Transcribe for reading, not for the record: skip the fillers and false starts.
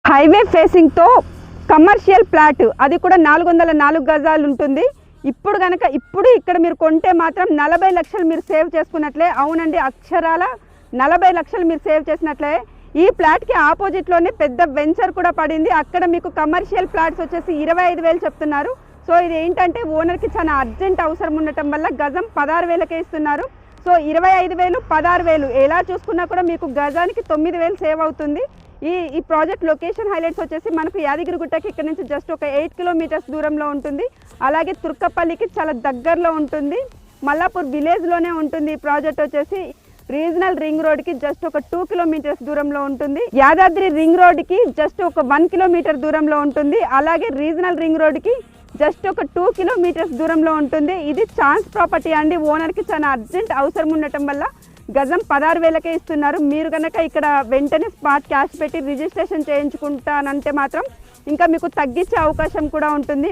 Highway ఫేసింగ్తో commercial plot, అది కూడా 404 గజాలు ఉంటుంది. ఇప్పుడు ఇక్కడ మీరు కొంటే మాత్రం 40 లక్షలు మీరు సేవ్ చేసుకున్నట్లే. అవునండి, అక్షరాల 40 లక్షలు మీరు సేవ్ చేసినట్లే. ఈ ప్లాట్కి ఆపోజిట్లోనే పెద్ద వెంచర్ కూడా పడింది. అక్కడ మీకు కమర్షియల్ ప్లాట్స్ వచ్చేసి 25,000 చెప్తున్నారు. సో ఇది ఏంటంటే ఓనర్కి చాలా అర్జెంట్ అవసరం ఉండటం వల్ల గజం 16,000కే ఇస్తున్నారు. సో 25,000 16,000 ఎలా చూసుకున్నా కూడా మీకు గజానికి 9,000 సేవ్ అవుతుంది. ఈ ప్రాజెక్ట్ లొకేషన్ హైలైట్స్ వచ్చేసి మనకు యాదగిరిగుట్టకి ఇక్కడ నుంచి జస్ట్ ఒక 8 కిలోమీటర్స్ దూరంలో ఉంటుంది. అలాగే తుర్కపల్లికి చాలా దగ్గరలో ఉంటుంది. మల్లాపూర్ విలేజ్లోనే ఉంటుంది. ఈ ప్రాజెక్ట్ వచ్చేసి రీజనల్ రింగ్ రోడ్కి జస్ట్ ఒక 2 కిలోమీటర్స్ దూరంలో ఉంటుంది. యాదాద్రి రింగ్ రోడ్కి జస్ట్ ఒక 1 కిలోమీటర్ దూరంలో ఉంటుంది. అలాగే రీజనల్ రింగ్ రోడ్కి జస్ట్ ఒక 2 కిలోమీటర్స్ దూరంలో ఉంటుంది. ఇది ఛాన్స్ ప్రాపర్టీ అండి. ఓనర్కి చాలా అర్జెంట్ అవసరం ఉండటం వల్ల గజం 16,000కే ఇస్తున్నారు. మీరు కనుక ఇక్కడ వెంటనే స్పాట్ క్యాష్ పెట్టి రిజిస్ట్రేషన్ చేయించుకుంటానంటే మాత్రం ఇంకా మీకు తగ్గించే అవకాశం కూడా ఉంటుంది.